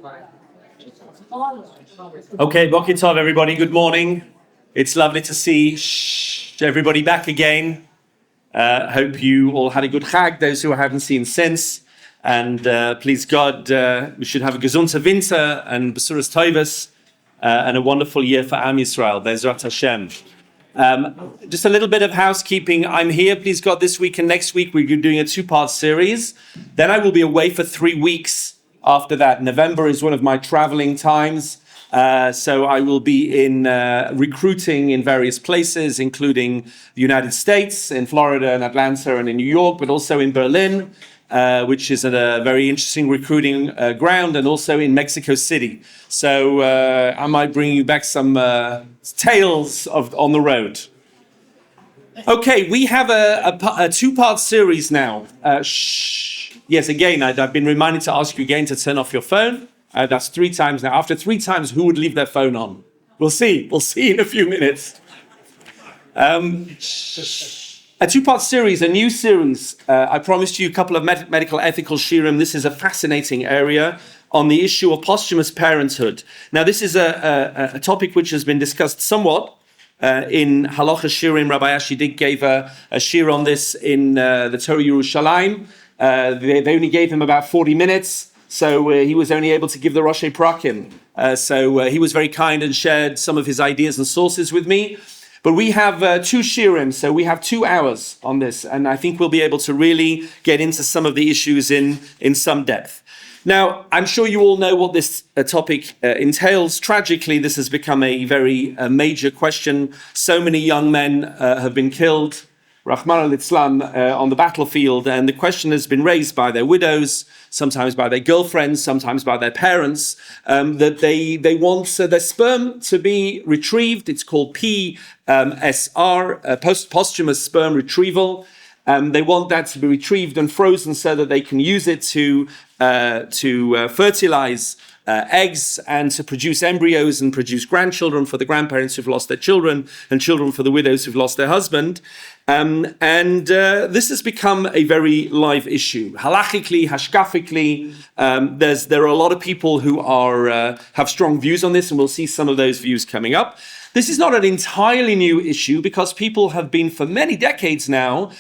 Okay, Boker Tov, everybody. Good morning. It's lovely to see everybody back again. Hope you all had a good Chag, those who I haven't seen since. And please God, we should have a gesunter winter and Besuras Tovas and a wonderful year for OUisrael. Bezrat Hashem. Just a little bit of housekeeping. I'm here, please God, this week and next week. We're doing a two-part series. Then I will be away for 3 weeks after that. November is one of my traveling times. So I will be in recruiting in various places, including the United States, in Florida and Atlanta and in New York, but also in Berlin, which is a very interesting recruiting ground, and also in Mexico City. So I might bring you back some tales on the road. Okay, we have a two-part series now. Yes, again, I've been reminded to ask you again to turn off your phone. That's 3 times now. After 3 times, who would leave their phone on? We'll see. We'll see in a few minutes. A two-part series, a new series. I promised you a couple of medical ethical shirim. This is a fascinating area on the issue of posthumous parenthood. Now, this is a topic which has been discussed somewhat in Halacha shirim. Rabbi Ashidik gave a shir on this in the TORAH Yerushalayim. They only gave him about 40 minutes. So he was only able to give the Roshei Prakim. So he was very kind and shared some of his ideas and sources with me. But we have 2 shirim, so we have 2 hours on this. And I think we'll be able to really get into some of the issues in some depth. Now, I'm sure you all know what this topic entails. Tragically, this has become a very major question. So many young men have been killed, Rahman al-Islam, on the battlefield. And the question has been raised by their widows, sometimes by their girlfriends, sometimes by their parents, that they want their sperm to be retrieved. It's called PSR, posthumous sperm retrieval. They want that to be retrieved and frozen so that they can use it to fertilize eggs and to produce embryos and produce grandchildren for the grandparents who've lost their children and children for the widows who've lost their husband. This has become a very live issue. Halachically, hashkafically, there are a lot of people who have strong views on this, and we'll see some of those views coming up. This is not an entirely new issue because people have been for many decades now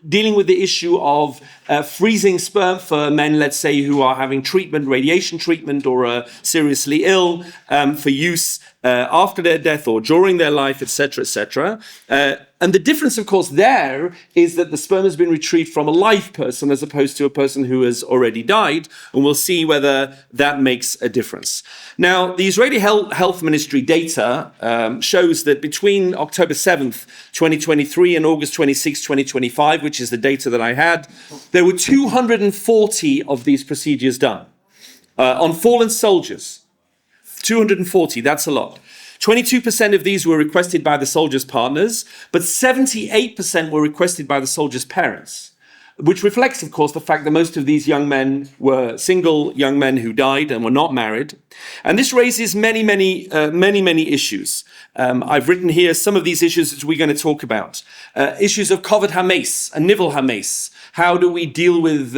dealing with the issue of freezing sperm for men, let's say, who are having treatment, radiation treatment, or are seriously ill for use after their death or during their life, etc., etc. And the difference, of course, there is that the sperm has been retrieved from a live person as opposed to a person who has already died. And we'll see whether that makes a difference. Now, the Israeli Health Ministry data shows that between October 7th, 2023 and August 26, 2025, which is the data that I had, there were 240 of these procedures done on fallen soldiers. 240, that's a lot. 22% of these were requested by the soldiers' partners, but 78% were requested by the soldiers' parents, which reflects, of course, the fact that most of these young men were single young men who died and were not married. And this raises many issues. I've written here some of these issues that we're going to talk about. Issues of kovod hames and nivel hames. How do we deal with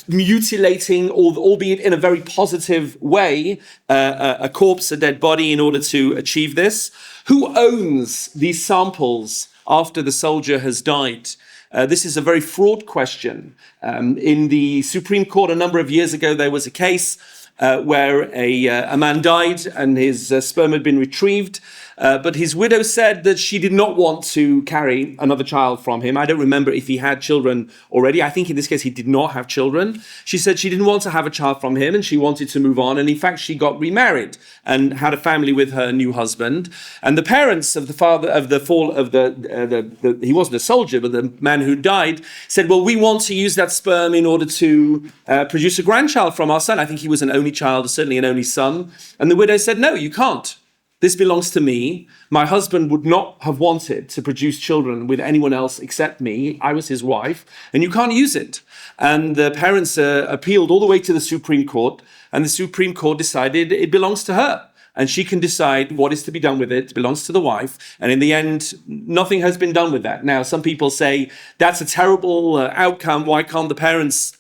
mutilating, albeit in a very positive way, a corpse, a dead body, in order to achieve this? Who owns these samples after the soldier has died? This is a very fraught question. In the Supreme Court a number of years ago, there was a case where a man died and his sperm had been retrieved. But his widow said that she did not want to carry another child from him. I don't remember if he had children already. I think in this case he did not have children. She said she didn't want to have a child from him and she wanted to move on. And in fact, she got remarried and had a family with her new husband. And the parents of the father of the fall of he wasn't a soldier, but the man who died said, well, we want to use that sperm in order to produce a grandchild from our son. I think he was an only child, certainly an only son. And the widow said, no, you can't. This belongs to me. My husband would not have wanted to produce children with anyone else except me. I was his wife, and you can't use it. And the parents appealed all the way to the Supreme Court, and the Supreme Court decided it belongs to her. And she can decide what is to be done with it. It belongs to the wife. And in the end, nothing has been done with that. Now, some people say that's a terrible outcome. Why can't the parents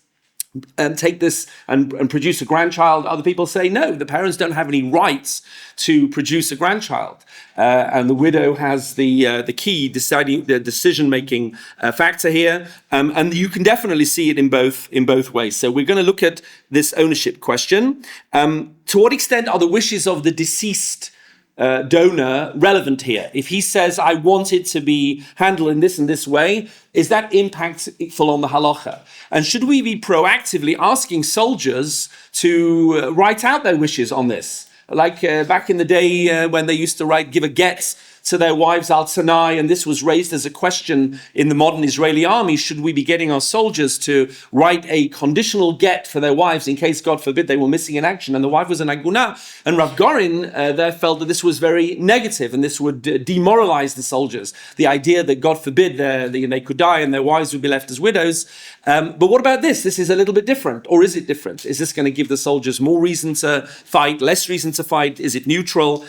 take this and produce a grandchild. Other people say, no, the parents don't have any rights to produce a grandchild. And the widow has the key decision-making factor here. And you can definitely see it in both ways. So we're going to look at this ownership question. To what extent are the wishes of the deceased donor relevant here? If he says, I want it to be handled in this and this way, is that impactful on the halacha? And should we be proactively asking soldiers to write out their wishes on this? Like back in the day when they used to give a get to their wives al-Tanai, and this was raised as a question in the modern Israeli army, should we be getting our soldiers to write a conditional get for their wives in case, God forbid, they were missing in action and the wife was an aguna? And Rav Gorin there felt that this was very negative and this would demoralize the soldiers. The idea that, God forbid, they could die and their wives would be left as widows. But what about this? This is a little bit different. Or is it different? Is this going to give the soldiers more reason to fight, less reason to fight? Is it neutral?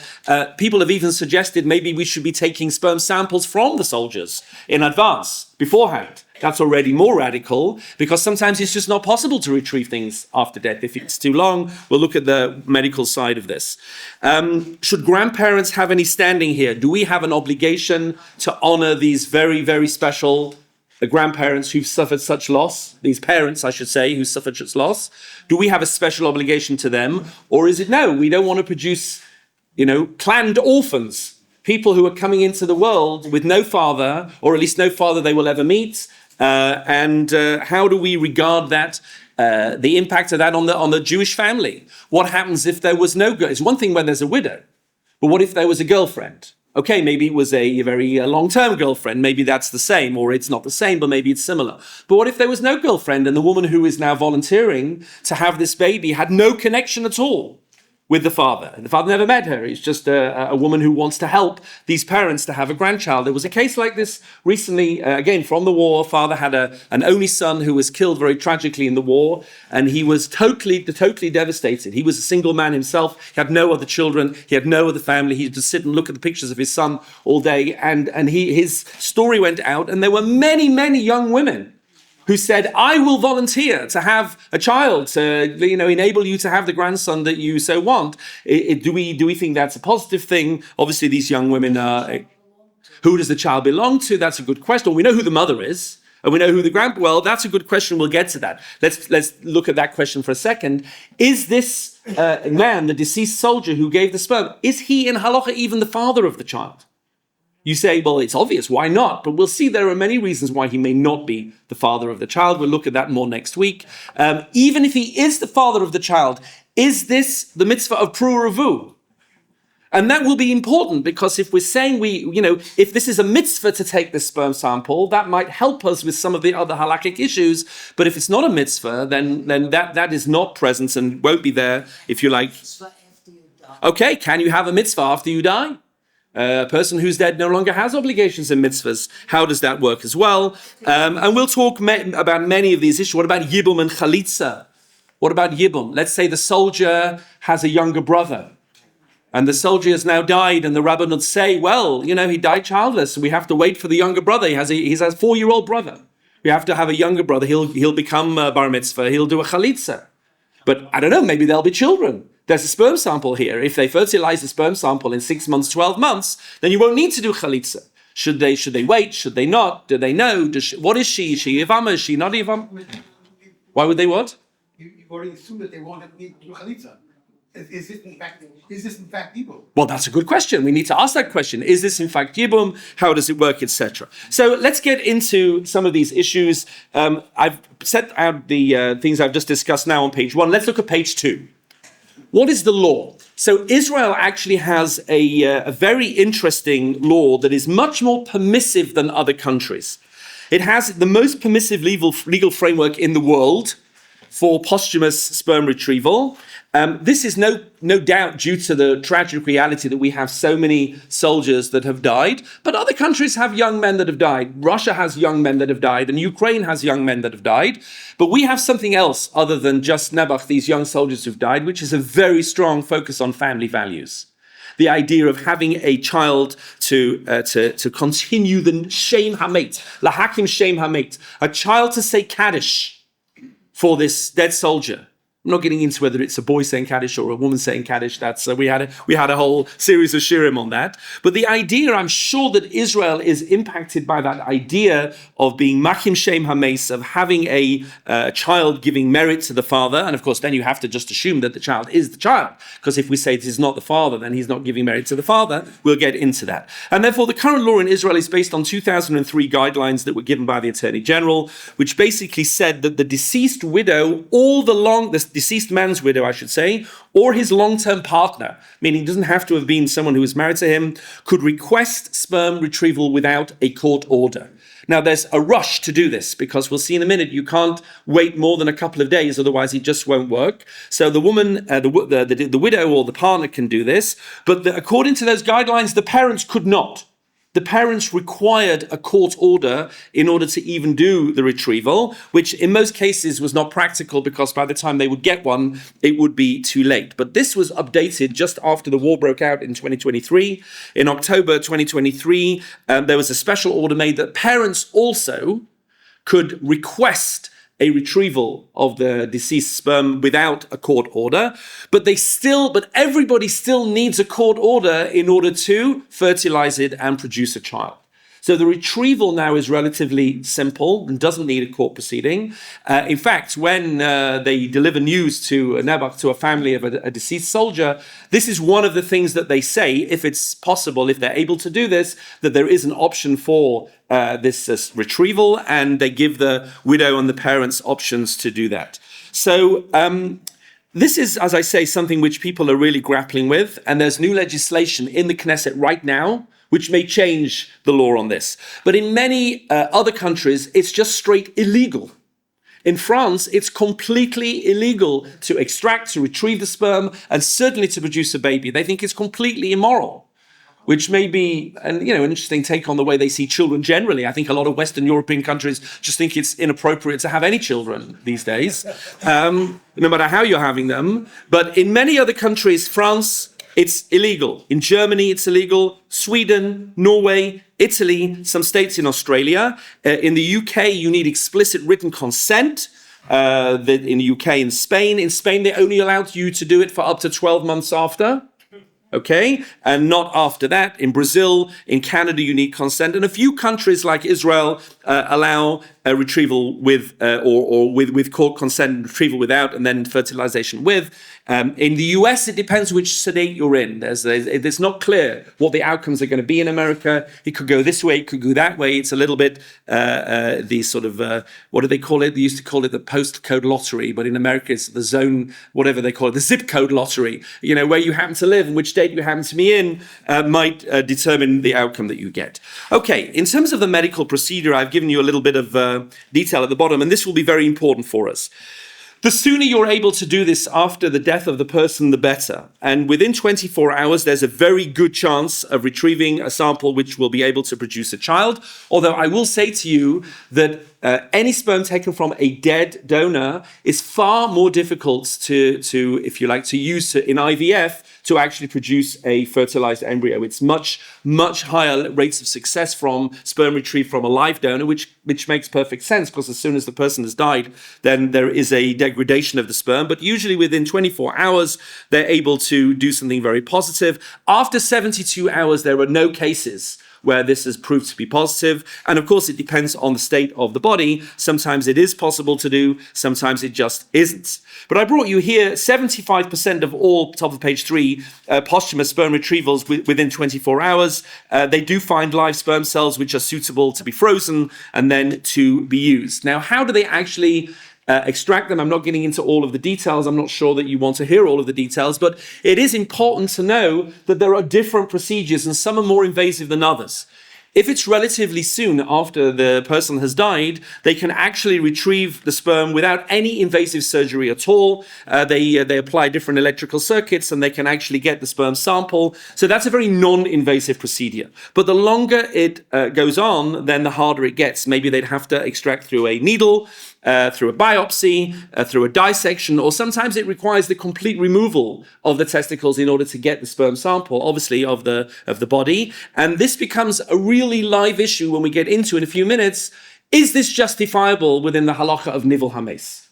People have even suggested maybe we should be taking sperm samples from the soldiers in advance, beforehand. That's already more radical because sometimes it's just not possible to retrieve things after death. If it's too long, we'll look at the medical side of this. Should grandparents have any standing here? Do we have an obligation to honor these very, very special grandparents who've suffered such loss? These parents, I should say, who suffered such loss. Do we have a special obligation to them? Or is it no, we don't want to produce, planned orphans? People who are coming into the world with no father, or at least no father they will ever meet. And how do we regard that, the impact of that on the Jewish family? What happens if there was no girl? It's one thing when there's a widow, but what if there was a girlfriend? Okay, maybe it was a very long-term girlfriend. Maybe that's the same, or it's not the same, but maybe it's similar. But what if there was no girlfriend and the woman who is now volunteering to have this baby had no connection at all with the father? The father never met her. He's just a woman who wants to help these parents to have a grandchild. There was a case like this recently, again, from the war. Father had an only son who was killed very tragically in the war, and he was totally devastated. He was a single man himself. He had no other children. He had no other family. He would just sit and look at the pictures of his son all day, and his story went out, and there were many, many young women who said, I will volunteer to have a child to enable you to have the grandson that you so want. Do we think that's a positive thing? Obviously, these young women are... Who does the child belong to? That's a good question. We know who the mother is, and we know who the well, that's a good question. We'll get to that. Let's look at that question for a second. Is this man, the deceased soldier who gave the sperm, is he in halacha even the father of the child? You say, well, it's obvious. Why not? But we'll see there are many reasons why he may not be the father of the child. We'll look at that more next week. Even if he is the father of the child, is this the mitzvah of pru'uruvu? And that will be important because if we're saying if this is a mitzvah to take this sperm sample, that might help us with some of the other halakhic issues. But if it's not a mitzvah, then that is not present and won't be there, if you like. Okay, can you have a mitzvah after you die? A person who's dead no longer has obligations and mitzvahs. How does that work as well? And we'll talk about many of these issues. What about yibum and chalitza? What about yibum? Let's say the soldier has a younger brother, and the soldier has now died, and the rabbi would say, well, he died childless, so we have to wait for the younger brother. He has a 4-year-old brother. We have to have a younger brother. He'll become bar mitzvah. He'll do a chalitza. But I don't know, maybe there'll be children. There's a sperm sample here. If they fertilize the sperm sample in 6 months, 12 months, then you won't need to do chalitza. Should they wait? Should they not? Do they know? What is she? Is she Yivama? Is she not Yivama? Why would they what? You've already assumed that they won't need to do chalitza. Is this in fact yibum? Well, that's a good question. We need to ask that question. Is this in fact yibum? How does it work, etc.? So let's get into some of these issues. I've set out the things I've just discussed now on page 1. Let's look at page 2. What is the law? So Israel actually has a very interesting law that is much more permissive than other countries. It has the most permissive legal framework in the world for posthumous sperm retrieval. This is no doubt due to the tragic reality that we have so many soldiers that have died, but other countries have young men that have died. Russia has young men that have died, and Ukraine has young men that have died. But we have something else other than just Nebuch, these young soldiers who've died, which is a very strong focus on family values. The idea of having a child to continue the Shem Hamet, Lahakim Shem Hamet, a child to say Kaddish for this dead soldier. I'm not getting into whether it's a boy saying Kaddish or a woman saying Kaddish. That's we had a whole series of shirim on that. But the idea, I'm sure that Israel is impacted by that idea of being machim shem hames, of having a child giving merit to the father. And of course, then you have to just assume that the child is the child, because if we say this is not the father, then he's not giving merit to the father. We'll get into that. And therefore, the current law in Israel is based on 2003 guidelines that were given by the Attorney General, which basically said that the deceased widow, the deceased man's widow, I should say, or his long-term partner, meaning it doesn't have to have been someone who was married to him, could request sperm retrieval without a court order. Now, there's a rush to do this, because we'll see in a minute, you can't wait more than a couple of days, otherwise it just won't work. So the woman, the widow or the partner can do this, but according to those guidelines, the parents could not. The parents required a court order in order to even do the retrieval, which in most cases was not practical, because by the time they would get one, it would be too late. But this was updated just after the war broke out in 2023. In October 2023, there was a special order made that parents also could request a retrieval of the deceased sperm without a court order, but everybody still needs a court order in order to fertilize it and produce a child. So the retrieval now is relatively simple and doesn't need a court proceeding. In fact, when they deliver news to a family of a deceased soldier, this is one of the things that they say, if it's possible, if they're able to do this, that there is an option for this retrieval, and they give the widow and the parents options to do that. So this is, as I say, something which people are really grappling with, and there's new legislation in the Knesset right now which may change the law on this. But in many other countries, it's just straight illegal. In France, it's completely illegal to extract, to retrieve the sperm, and certainly to produce a baby. They think it's completely immoral, which may be an interesting take on the way they see children generally. I think a lot of Western European countries just think it's inappropriate to have any children these days, no matter how you're having them. But in many other countries, France, it's illegal. In Germany, it's illegal. Sweden, Norway, Italy, some states in Australia. In the UK, you need explicit written consent. In the UK and Spain. In Spain, they only allowed you to do it for up to 12 months after. Okay, and not after that. In Brazil, in Canada, you need consent, and a few countries like Israel allow a retrieval with with court consent, and retrieval without, and then fertilization with. In the US, it depends which state you're in. It's not clear what the outcomes are going to be in America. It could go this way, it could go that way. It's a little bit the sort of what do they call it? They used to call it the postcode lottery, but in America, it's the zone, whatever they call it, the zip code lottery. Where you happen to live and which state you happen to be in might determine the outcome that you get. Okay, in terms of the medical procedure, I've given you a little bit of detail at the bottom, and this will be very important for us. The sooner you're able to do this after the death of the person, the better. And within 24 hours, there's a very good chance of retrieving a sample which will be able to produce a child. Although I will say to you that any sperm taken from a dead donor is far more difficult to if you like, to use in IVF to actually produce a fertilized embryo. It's much, much higher rates of success from sperm retrieved from a live donor, which makes perfect sense, because as soon as the person has died, then there is a degradation of the sperm. But usually within 24 hours, they're able to do something very positive. After 72 hours, there are no cases where this has proved to be positive. And of course, it depends on the state of the body. Sometimes it is possible to do, sometimes it just isn't. But I brought you here 75% of all, top of page 3, posthumous sperm retrievals within 24 hours. They do find live sperm cells which are suitable to be frozen and then to be used. Now, how do they actually extract them? I'm not getting into all of the details. I'm not sure that you want to hear all of the details, but it is important to know that there are different procedures and some are more invasive than others. If it's relatively soon after the person has died, they can actually retrieve the sperm without any invasive surgery at all. They apply different electrical circuits and they can actually get the sperm sample. So that's a very non-invasive procedure. But the longer it goes on, then the harder it gets. Maybe they'd have to extract through a needle, through a biopsy, through a dissection, or sometimes it requires the complete removal of the testicles in order to get the sperm sample, obviously of the body. And this becomes a really live issue when we get into in a few minutes. Is this justifiable within the halacha of nivel hames?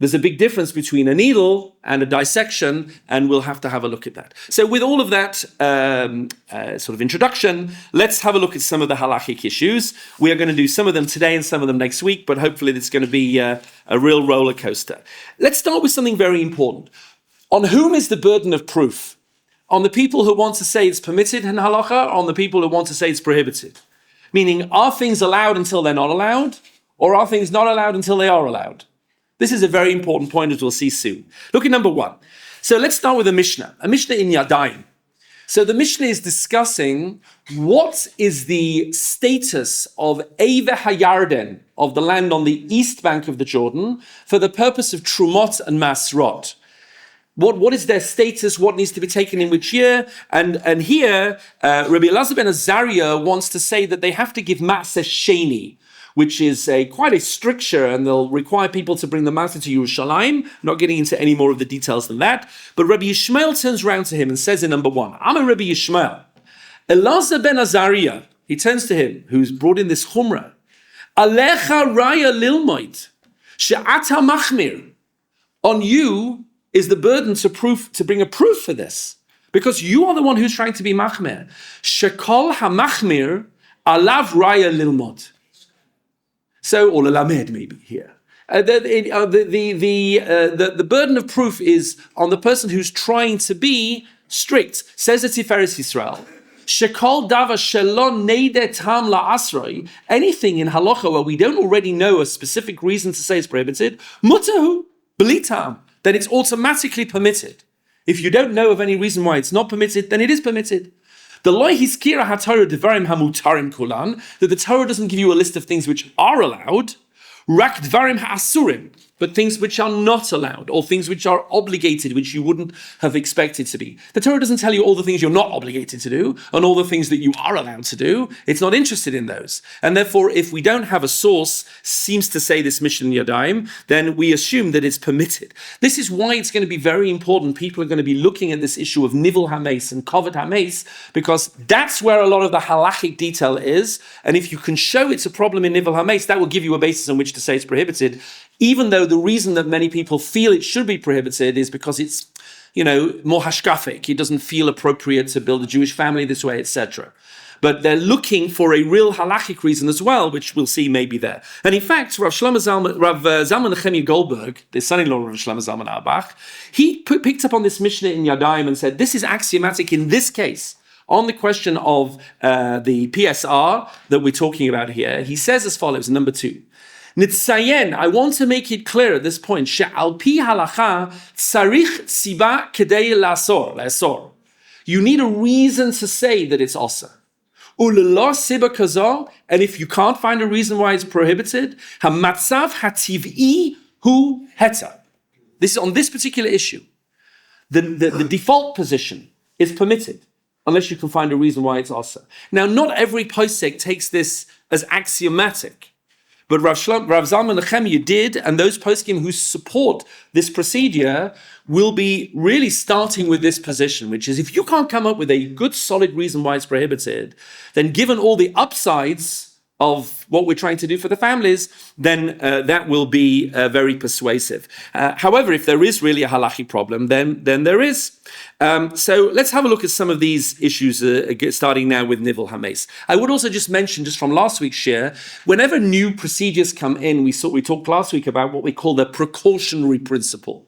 There's a big difference between a needle and a dissection, and we'll have to have a look at that. So with all of that sort of introduction, let's have a look at some of the halachic issues. We are going to do some of them today and some of them next week, but hopefully it's going to be a real roller coaster. Let's start with something very important. On whom is the burden of proof? On the people who want to say it's permitted in halacha, or on the people who want to say it's prohibited? Meaning, are things allowed until they're not allowed, or are things not allowed until they are allowed? This is a very important point, as we'll see soon. Look at number 1. So let's start with a Mishnah in Yadayim. So the Mishnah is discussing what is the status of Eve HaYarden, of the land on the east bank of the Jordan, for the purpose of Trumot and Masrot. What is their status? What needs to be taken in which year? And here, Rabbi Elazar ben Azariah wants to say that they have to give Ma'aseh Sheni, which is quite a stricture, and they'll require people to bring the Ma'aseh to Yerushalayim. Not getting into any more of the details than that. But Rabbi Yishmael turns around to him and says in number 1, I'm a Rabbi Yishmael. Elazar ben Azariah, he turns to him, who's brought in this chumrah. Alecha raya lilmoid, she'ata machmir. On you is the burden to bring a proof for this. Because you are the one who's trying to be machmir. Shekol ha-machmir alav raya lilmod. So, or lamed maybe here. The burden of proof is on the person who's trying to be strict. Says the Tiferes Yisrael, Shekol dava shelon neide tam la'asroi, anything in halacha where we don't already know a specific reason to say it's prohibited, mutahu b'litam, then it's automatically permitted. If you don't know of any reason why it's not permitted, then it is permitted. The loy hiskira haTorah devarim hamutarim kulan, that the Torah doesn't give you a list of things which are allowed, rak dvarim ha'asurim, but things which are not allowed, or things which are obligated, which you wouldn't have expected to be. The Torah doesn't tell you all the things you're not obligated to do, and all the things that you are allowed to do. It's not interested in those. And therefore, if we don't have a source, seems to say this Mishnah Yadayim, then we assume that it's permitted. This is why it's going to be very important. People are going to be looking at this issue of Nivel HaMeis and Kovod HaMeis, because that's where a lot of the halachic detail is. And if you can show it's a problem in Nivel HaMeis, that will give you a basis on which to say it's prohibited, even though the reason that many people feel it should be prohibited is because it's, more hashkafic. It doesn't feel appropriate to build a Jewish family this way, etc. But they're looking for a real halachic reason as well, which we'll see may be there. And in fact, Rav Zalman Nechemia Goldberg, the son-in-law of Rav Shlomo Zalman Auerbach, he picked up on this Mishnah in Yadayim and said, this is axiomatic in this case. On the question of the PSR that we're talking about here, he says as follows, number 2. Nitzayen, I want to make it clear at this point, she'al pi halacha tzarich tziba kedei la'asor. You need a reason to say that it's osur. Ulelo siba kazal, and if you can't find a reason why it's prohibited, hamatzav hativ'i hu heta. This is on this particular issue. The default position is permitted, unless you can find a reason why it's osur. Now, not every posek takes this as axiomatic. But Rav Zalman Nechemia did, and those poskim who support this procedure will be really starting with this position, which is if you can't come up with a good, solid reason why it's prohibited, then given all the upsides of what we're trying to do for the families, then that will be very persuasive. However, if there is really a halachic problem, then there is. So let's have a look at some of these issues, starting now with Nivel HaMeis. I would also just mention, just from last week's share, whenever new procedures come in, we talked last week about what we call the precautionary principle.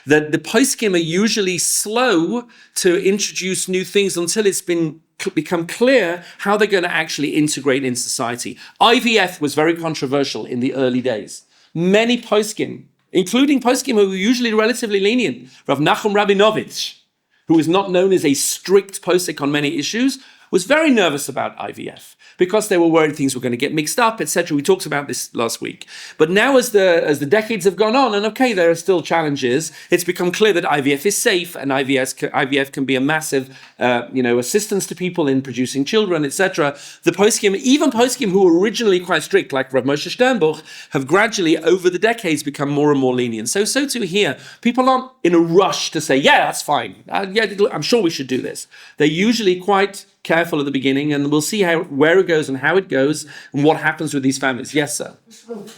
That the poskim are usually slow to introduce new things until it's become clear how they're going to actually integrate in society. IVF was very controversial in the early days. Many poskim, including poskim who were usually relatively lenient, Rav Nachum Rabinovich, who is not known as a strict posek on many issues, was very nervous about IVF because they were worried things were going to get mixed up, etc. We talked about this last week. But now as the decades have gone on, and okay, there are still challenges, it's become clear that IVF is safe, and IVF can be a massive assistance to people in producing children, etc. The poskim, even poskim who were originally quite strict, like Rav Moshe Sternbuch, have gradually over the decades become more and more lenient. So too here, people aren't in a rush to say, yeah, that's fine. I'm sure we should do this. They're usually quite careful at the beginning, and we'll see where it goes and how it goes and what happens with these families. Yes, sir.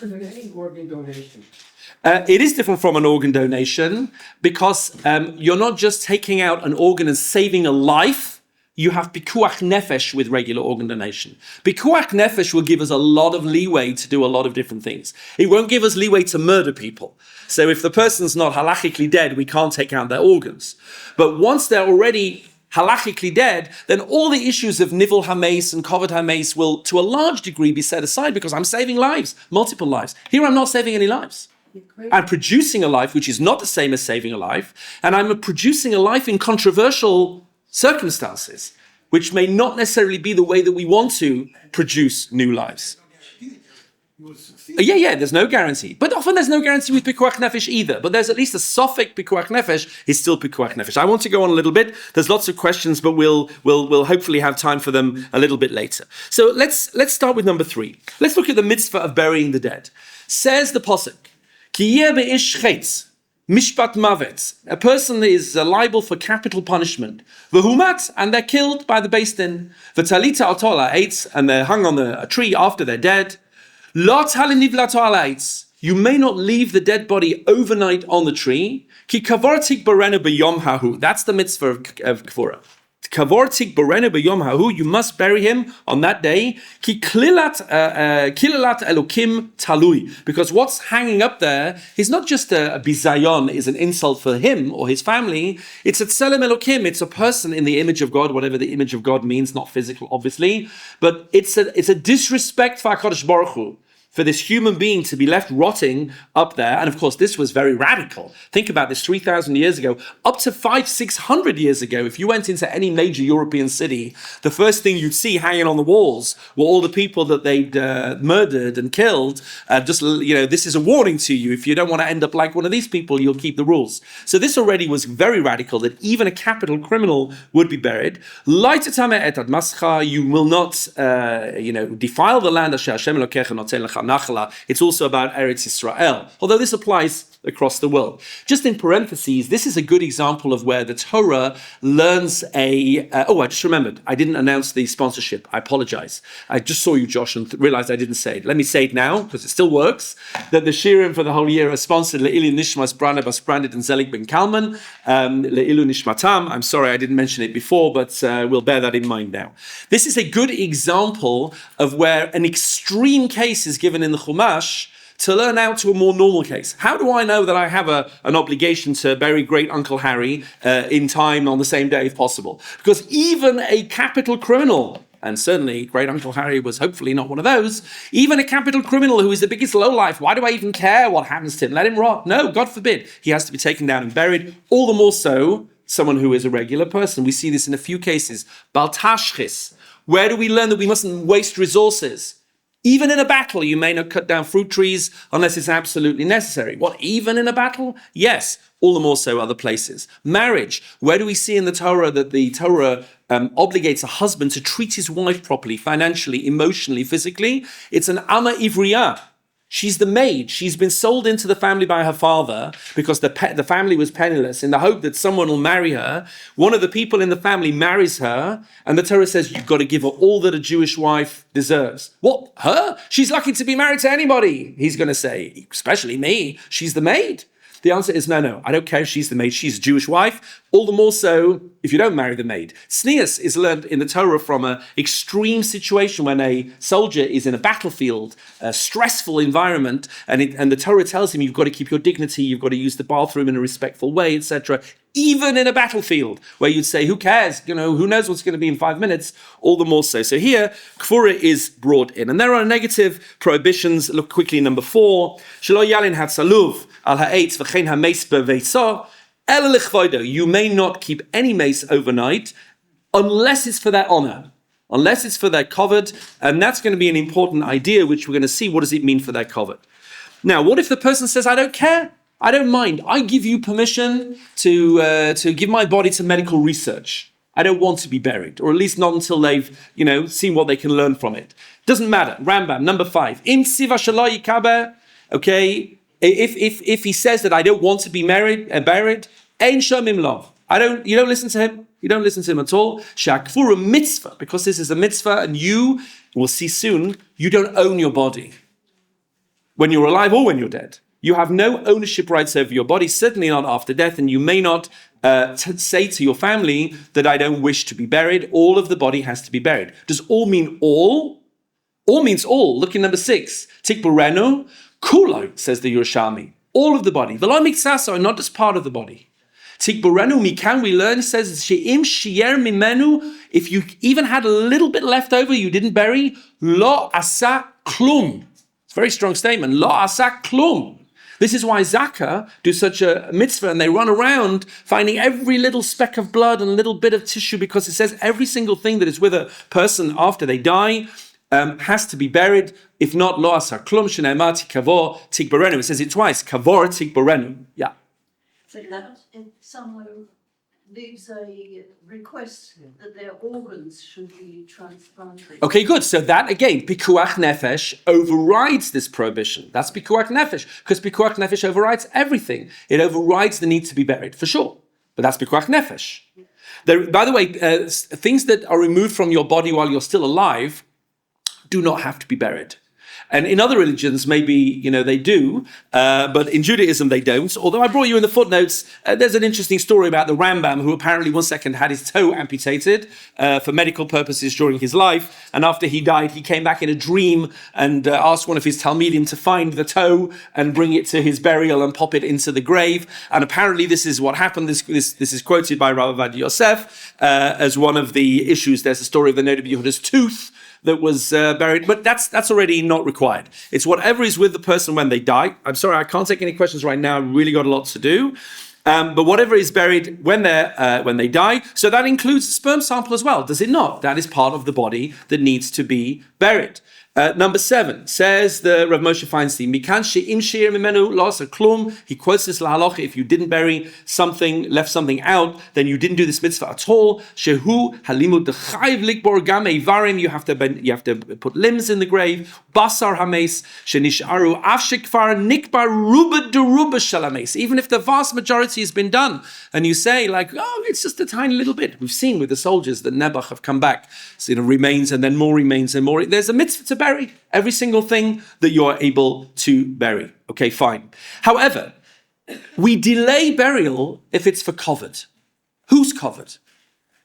Any organ donation? It is different from an organ donation because you're not just taking out an organ and saving a life. You have pikuach nefesh with regular organ donation. Pikuach nefesh will give us a lot of leeway to do a lot of different things. It won't give us leeway to murder people. So if the person's not halachically dead, we can't take out their organs. But once they're already halachically dead, then all the issues of nivel hameis and kovod hameis will, to a large degree, be set aside because I'm saving lives, multiple lives. Here I'm not saving any lives. I'm producing a life which is not the same as saving a life, and I'm producing a life in controversial circumstances, which may not necessarily be the way that we want to produce new lives. Yeah, there's no guarantee. But often there's no guarantee with Pikuach Nefesh either. But there's at least a Sophic Pikuach Nefesh is still Pikuach Nefesh. I want to go on a little bit. There's lots of questions, but we'll hopefully have time for them a little bit later. So let's start with number 3. Let's look at the mitzvah of burying the dead. Says the Posuk, Ki yeh be'ish chetz, mishpat mavet. A person is liable for capital punishment. V'humat, and they're killed by the Beis Din. V'talita al tola eitz, and they're hung on a tree after they're dead. Lo taliniv la tola eitz. You may not leave the dead body overnight on the tree. Ki kavortik barenu b'yom hahu. That's the mitzvah of Kvorah. Kavortik barenu b'yom hahu. You must bury him on that day. Ki klilat elokim talui. Because what's hanging up there is not just a bizayon, is an insult for him or his family. It's a tselem elokim. It's a person in the image of God, whatever the image of God means, not physical, obviously. But it's a disrespect for HaKadosh Baruch Hu, for this human being to be left rotting up there. And of course, this was very radical. Think about this 3,000 years ago, up to 500-600 years ago. If you went into any major European city, the first thing you'd see hanging on the walls were all the people that they'd murdered and killed. This is a warning to you. If you don't want to end up like one of these people, you'll keep the rules. So this already was very radical, that even a capital criminal would be buried. You will not, defile the land. It's also about Eretz Israel, although this applies across the world. Just in parentheses, this is a good example of where the Torah learns I just remembered, I didn't announce the sponsorship. I apologize. I just saw you, Josh, and realized I didn't say it. Let me say it now, because it still works, that the Shirim for the whole year are sponsored Le'ilu Nishmas Brana Bas Branded and Zelig Ben Kalman, Le'ilu Nishmatam. I'm sorry I didn't mention it before, but we'll bear that in mind now. This is a good example of where an extreme case is given in the Chumash to learn out to a more normal case. How do I know that I have an obligation to bury great Uncle Harry in time on the same day if possible? Because even a capital criminal, and certainly great Uncle Harry was hopefully not one of those, even a capital criminal who is the biggest lowlife, why do I even care what happens to him? Let him rot. No, God forbid. He has to be taken down and buried. All the more so, someone who is a regular person. We see this in a few cases. Bal tashchis. Where do we learn that we mustn't waste resources? Even in a battle, you may not cut down fruit trees unless it's absolutely necessary. What, even in a battle? Yes, all the more so other places. Marriage. Where do we see in the Torah that the Torah obligates a husband to treat his wife properly, financially, emotionally, physically? It's an ama ivriya. She's the maid. She's been sold into the family by her father because the family was penniless in the hope that someone will marry her. One of the people in the family marries her, and the Torah says you've got to give her all that a Jewish wife deserves. What? Her? She's lucky to be married to anybody, he's going to say, especially me. She's the maid. The answer is no, I don't care if she's the maid. She's a Jewish wife. All the more so if you don't marry the maid. Tznius is learned in the Torah from an extreme situation when a soldier is in a battlefield, a stressful environment, and the Torah tells him you've got to keep your dignity, you've got to use the bathroom in a respectful way, etc. Even in a battlefield where you'd say, who cares? Who knows what's going to be in 5 minutes? All the more so. So here, Kfura is brought in. And there are negative prohibitions. Look quickly, number 4. Shelo yalin hatzaluv al ha'etz v'chein ha'meis beveitzo. You may not keep any mace overnight unless it's for their honor, unless it's for their covet, and that's going to be an important idea, which we're going to see. What does it mean for their covet? Now, what if the person says, I don't care, I don't mind, I give you permission to give my body to medical research. I don't want to be buried, or at least not until they've, seen what they can learn from it. Doesn't matter. Rambam, number 5. Im tziva shelo yikaber, okay. If he says that I don't want to be buried, ein shomim lov. You don't listen to him. You don't listen to him at all. Shakfura mitzvah, because this is a mitzvah, and we'll see soon, you don't own your body when you're alive or when you're dead. You have no ownership rights over your body, certainly not after death, and you may not say to your family that I don't wish to be buried. All of the body has to be buried. Does all mean all? All means all. Look in number 6. Tikburenu, kulai, says the Yerushalmi. All of the body. V'lo miksaso, not just part of the body. Tikburenu mikan, we learn, says, she'im shiyer mimenu, if you even had a little bit left over, you didn't bury, lo asa klum. It's a very strong statement. Lo asa klum. This is why Zakah do such a mitzvah, and they run around finding every little speck of blood and a little bit of tissue, because it says every single thing that is with a person after they die has to be buried. If not, lo asa klum shene'emar tikavor tikbarenu. It says it twice. Kavor tikbarenu. Yeah. So that if someone leaves a request that their organs should be transplanted. Okay, good. So that, again, pikuach nefesh overrides this prohibition. That's pikuach nefesh, because pikuach nefesh overrides everything. It overrides the need to be buried, for sure. But that's pikuach nefesh. By the way, things that are removed from your body while you're still alive do not have to be buried. And in other religions, maybe, they do, but in Judaism, they don't. Although I brought you in the footnotes, there's an interesting story about the Rambam, who apparently one second had his toe amputated for medical purposes during his life. And after he died, he came back in a dream and asked one of his Talmidim to find the toe and bring it to his burial and pop it into the grave. And apparently this is what happened. This is quoted by Rabbi Yosef as one of the issues. There's a story of the Noda B'Yehuda's tooth that was buried, but that's already not required. It's whatever is with the person when they die. I'm sorry, I can't take any questions right now. I've really got a lot to do. But whatever is buried when they die, so that includes the sperm sample as well, does it not? That is part of the body that needs to be buried. Number 7 says the Rav Moshe Feinstein, Mikan she'im she'ir mimenu los klum. He quotes this lahalacha: if you didn't bury something, left something out, then you didn't do this mitzvah at all. Shehu halimud dechayv likbor gam eivarim. You have to put limbs in the grave. Basar hames shenisharu afshikfar nikbar ruba deruba shalames. Even if the vast majority has been done, and you say like, oh, it's just a tiny little bit. We've seen with the soldiers that Nebuch have come back, so remains and then more remains and more. There's a mitzvah to bury every single thing that you're able to bury. Okay, fine. However, we delay burial if it's for covered. Who's covered?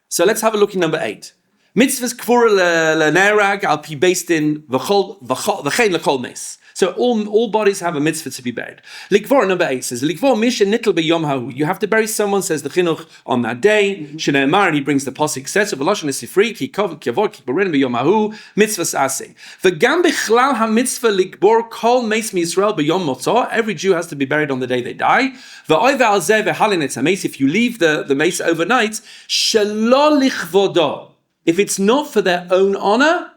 So let's have a look in number 8. Mitzvahs kfura lenerag al pi based in v'chein l'chol mes. So all bodies have a mitzvah to be buried. Likvor, number 8 says, Likvor misha nitl b'yom ha'hu. You have to bury someone, says the chinuch, on that day. Shne'emar, and he brings the posik says, V'loshen esifri, ki kavod kibborin b'yom ha'hu, mitzvahs aseh. V'gam b'chlal ha'mitzvah likbor kol meis miYisrael b'yom motzah. Every Jew has to be buried on the day they die. V'oy ve'al zeh v'halin et ha'meis. If you leave the mace overnight, shelo lichvodo. If it's not for their own honor,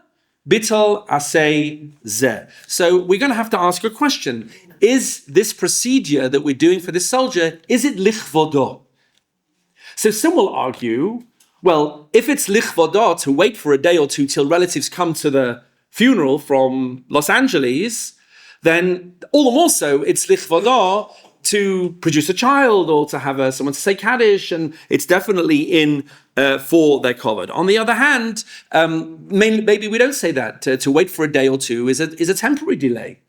Bitol asay zeh. So we're going to have to ask a question. Is this procedure that we're doing for this soldier, is it lichvodo? So some will argue, well, if it's lichvodo to wait for a day or two till relatives come to the funeral from Los Angeles, then all the more so it's lichvodo to produce a child or to have someone to say Kaddish, and it's definitely in for their covered. On the other hand, maybe we don't say that. To wait for a day or two is a temporary delay.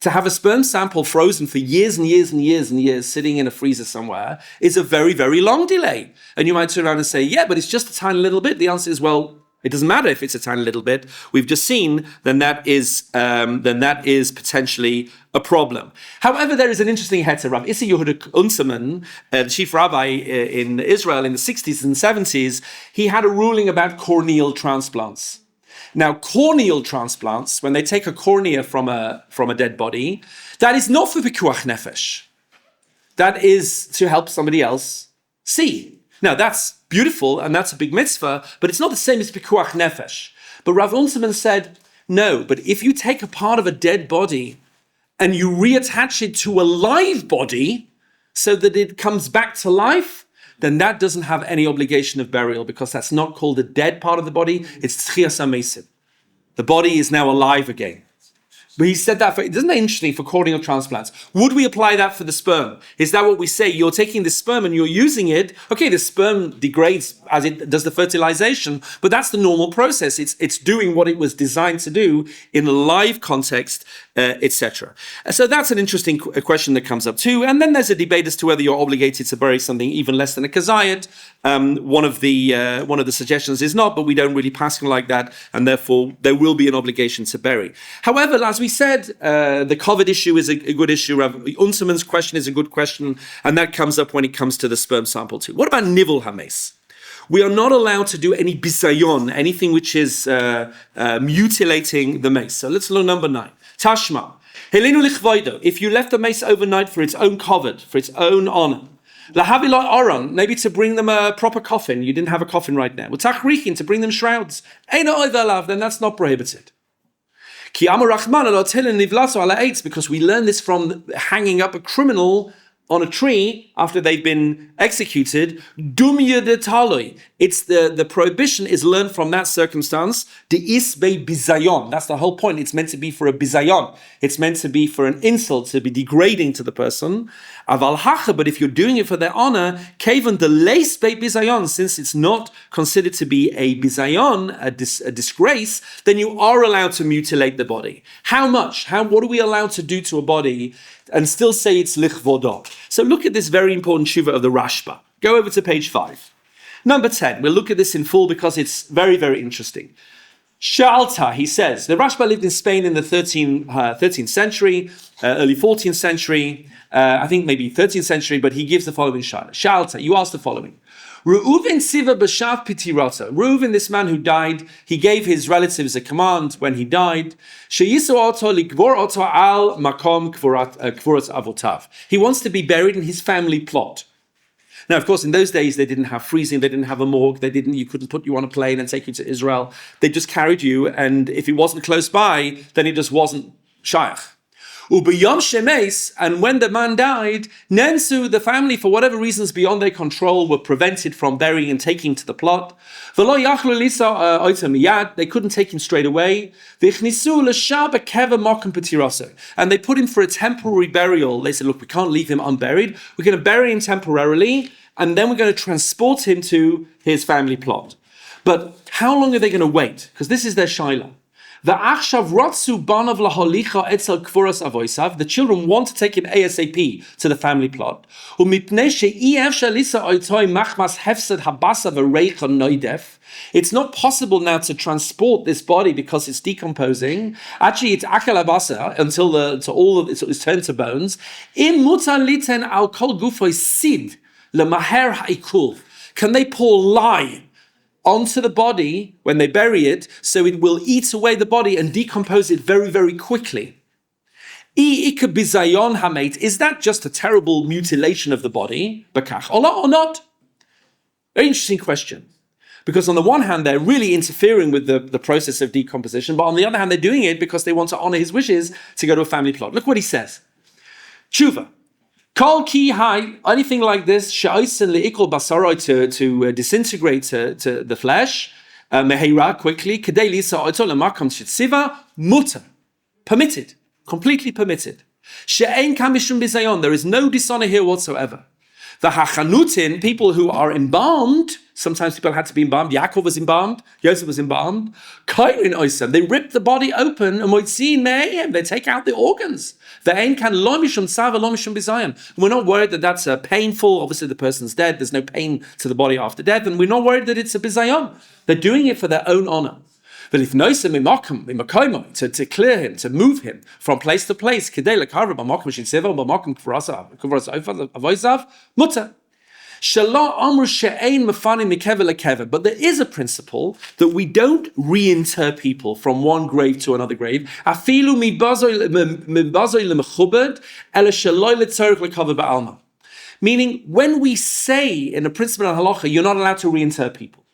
To have a sperm sample frozen for years and years and years and years sitting in a freezer somewhere is a very, very long delay. And you might turn around and say, yeah, but it's just a tiny little bit. The answer is, well, it doesn't matter if it's a tiny little bit. We've just seen then that is potentially a problem. However, there is an interesting heter. Rav Issa Yehuda Unserman, the chief rabbi in Israel in the 60s and 70s, he had a ruling about corneal transplants. Now, corneal transplants, when they take a cornea from a dead body, that is not for pikuach nefesh. That is to help somebody else see. Now, that's beautiful, and that's a big mitzvah, but it's not the same as pikuach nefesh. But Rav Unserman said, no, but if you take a part of a dead body and you reattach it to a live body so that it comes back to life, then that doesn't have any obligation of burial, because that's not called a dead part of the body, it's tchias hamesim. The body is now alive again. But he said that isn't that interesting for corneal transplants? Would we apply that for the sperm? Is that what we say? You're taking the sperm and you're using it. Okay, the sperm degrades as it does the fertilization, but that's the normal process. It's doing what it was designed to do in a live context, etc. So that's an interesting question that comes up too. And then there's a debate as to whether you're obligated to bury something even less than a kazayat. One of the suggestions is not, but we don't really pass it like that, and therefore there will be an obligation to bury. However, as we said, the COVID issue is a good issue. Rabbi Unserman's question is a good question, and that comes up when it comes to the sperm sample too. What about nivel hames? We are not allowed to do any bisayon, anything which is mutilating the mace. So let's look number 9. Tashma. Helenu lichvoido. If you left the mace overnight for its own covet, for its own honor. Lahavilot oron, maybe to bring them a proper coffin. You didn't have a coffin right now. Utachrichin, to bring them shrouds. Eino oivelav, then that's not prohibited. Ki amar Rachman al otelin nivlaso ala eitz, because we learn this from hanging up a criminal on a tree after they've been executed. Dumya de taloi. It's the prohibition is learned from that circumstance. De isbe bizayon. That's the whole point. It's meant to be for a bizayon. It's meant to be for an insult, to be degrading to the person. Aval hacha, but if you're doing it for their honor, kaven de leis be bizayon, since it's not considered to be a bizayon, a disgrace, then you are allowed to mutilate the body. How much? What are we allowed to do to a body and still say it's lichvodah? So look at this very important tshuva of the Rashba. Go over to page 5. Number 10. We'll look at this in full because it's very, very interesting. Shalta, he says, the Rashba lived in Spain in the 13th century, early 14th century, I think maybe 13th century, but he gives the following shayla. Shalta, you ask the following. Reuven siva b'shav pitirata. Reuven, this man who died, he gave his relatives a command when he died. Sheyisu oto likvor oto al makom kvorat avotav. He wants to be buried in his family plot. Now, of course, in those days, they didn't have freezing, they didn't have a morgue, you couldn't put you on a plane and take you to Israel. They just carried you, and if it wasn't close by, then it just wasn't shaykh. Ubiyom shemes, and when the man died, Nensu, the family, for whatever reasons beyond their control, were prevented from burying and taking to the plot. They couldn't take him straight away. And they put him for a temporary burial. They said, look, we can't leave him unburied. We're going to bury him temporarily, and then we're going to transport him to his family plot. But how long are they going to wait? Because this is their shayla. The children want to take him ASAP to the family plot. It's not possible now to transport this body because it's decomposing. Actually, it's akal abasa until it's turned to bones. Can they pour lye onto the body when they bury it, so it will eat away the body and decompose it very, very quickly? Is that just a terrible mutilation of the body? Or not? Very interesting question. Because on the one hand, they're really interfering with the process of decomposition, but on the other hand, they're doing it because they want to honor his wishes to go to a family plot. Look what he says. Tshuva. Kol ki hai, anything like this, she'oisen le'ikol basaroi, to disintegrate to the flesh, meheira, quickly, kedei lisa oito lemakam shetziva, mutter, permitted, completely permitted. She'ein kamishum bizayon, there is no dishonor here whatsoever. The hachanutin, people who are embalmed, sometimes people had to be embalmed. Yaakov was embalmed, Yosef was embalmed. Kairin oisem, they rip the body open, and they take out the organs. We're not worried that that's painful. Obviously, the person's dead. There's no pain to the body after death, and we're not worried that it's a bizayon. They're doing it for their own honor. But if to clear him, to move him from place to place, mutter. But there is a principle that we don't reinter people from one grave to another grave. Meaning, when we say in a principle of halacha, you're not allowed to reinter people.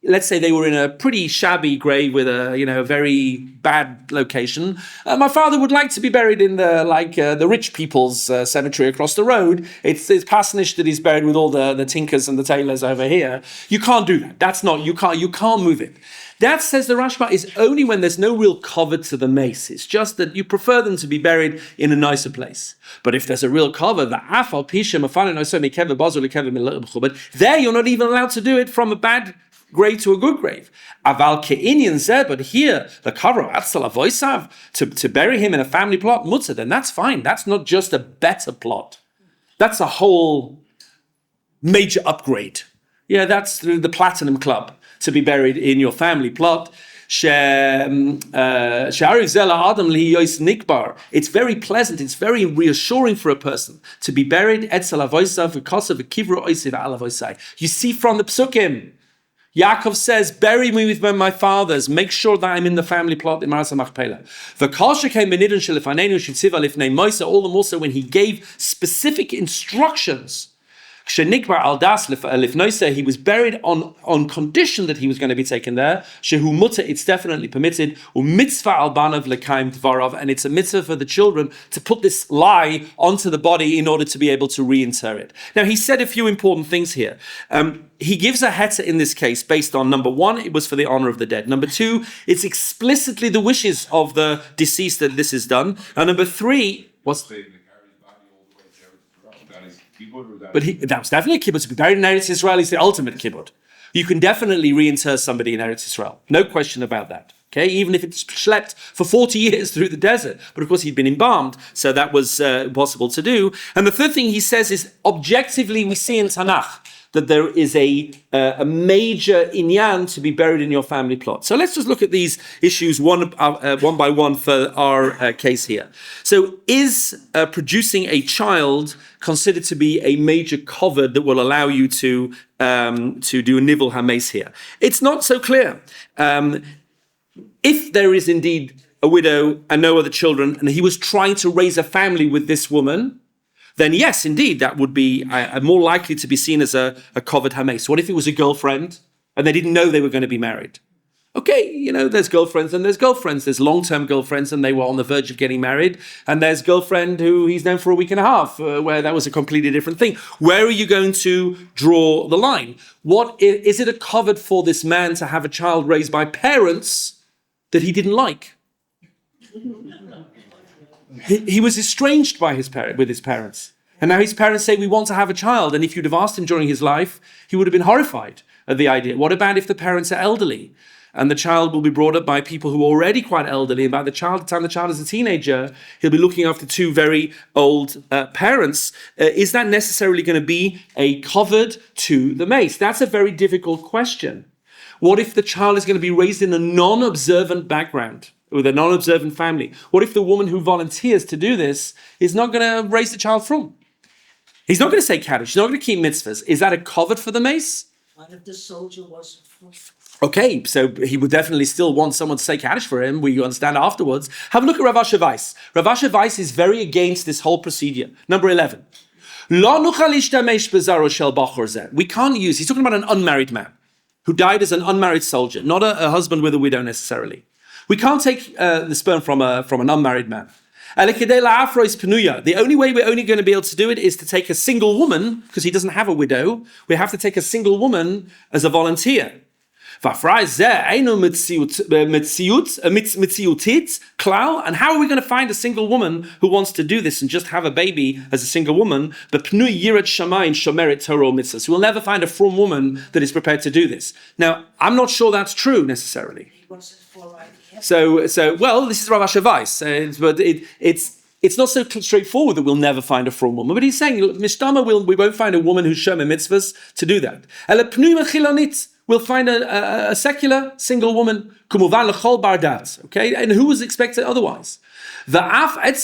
let's say they were in a pretty shabby grave with a very bad location. My father would like to be buried in the rich people's cemetery across the road. It's parsonage that he's buried with all the tinkers and the tailors over here. You can't do that. You can't move it. That, says the Rashba, is only when there's no real cover to the mace. It's just that you prefer them to be buried in a nicer place. But if there's a real cover, there you're not even allowed to do it from a bad grave to a good grave. Aval ke'inyan zeh, but here the cover of atzal avoisav, to bury him in a family plot mutzah, then that's fine. That's not just a better plot. That's a whole major upgrade. Yeah, that's the Platinum Club, to be buried in your family plot. It's very pleasant, it's very reassuring for a person to be buried. You see from the Psukim, Yaakov says, bury me with my fathers, make sure that I'm in the family plot in Maras HaMachpelah. All the more so when he gave specific instructions. He was buried on condition that he was going to be taken there. Shehu mutter, it's definitely permitted. Mitzvah al banav lekaim dvarav, and it's a mitzvah for the children to put this lie onto the body in order to be able to reinter it. Now, he said a few important things here. He gives a heter in this case based on, number one, it was for the honor of the dead. Number two, it's explicitly the wishes of the deceased that this is done. And number three, but that was definitely a kibbutz. To be buried in Eretz Yisrael is the ultimate kibbutz. You can definitely reinter somebody in Eretz Yisrael. No question about that. Okay, even if it's schlepped for 40 years through the desert. But of course, he'd been embalmed, so that was impossible to do. And the third thing he says is, objectively, we see in Tanakh that there is a major inyan to be buried in your family plot. So let's just look at these issues one by one for our case here. So is producing a child considered to be a major covet that will allow you to do a nivel hames here? It's not so clear. If there is indeed a widow and no other children, and he was trying to raise a family with this woman, then yes, indeed, that would be more likely to be seen as a covet hames. What if it was a girlfriend and they didn't know they were going to be married? Okay, there's girlfriends and there's girlfriends. There's long-term girlfriends and they were on the verge of getting married. And there's girlfriend who he's known for a week and a half, where that was a completely different thing. Where are you going to draw the line? Is it a covet for this man to have a child raised by parents that he didn't like? He was estranged by with his parents. And now his parents say, we want to have a child. And if you'd have asked him during his life, he would have been horrified at the idea. What about if the parents are elderly? And the child will be brought up by people who are already quite elderly. And by the time the child is a teenager, he'll be looking after two very old parents. Is that necessarily going to be a covet to the mace? That's a very difficult question. What if the child is going to be raised in a non-observant background, with a non-observant family? What if the woman who volunteers to do this is not going to raise the child from? He's not going to say kaddish. He's not going to keep mitzvahs. Is that a covet for the mace? What if the soldier wasn't from? Okay, so he would definitely still want someone to say kaddish for him. We understand afterwards. Have a look at Rav Asher Weiss. Rav Asher Weiss is very against this whole procedure. Number 11. We can't use, he's talking about an unmarried man who died as an unmarried soldier, not a husband with a widow necessarily. We can't take the sperm from an unmarried man. The only way we're only going to be able to do it is to take a single woman, because he doesn't have a widow. We have to take a single woman as a volunteer. And how are we going to find a single woman who wants to do this and just have a baby as a single woman? We'll never find a from woman that is prepared to do this. Now, I'm not sure that's true necessarily. So well, this is Rav Asher Weiss, but it's not so straightforward that we'll never find a from woman. But he's saying, Mishtama, we won't find a woman who's shomer mitzvahs to do that. We'll find a secular single woman, okay? And who was expected otherwise? And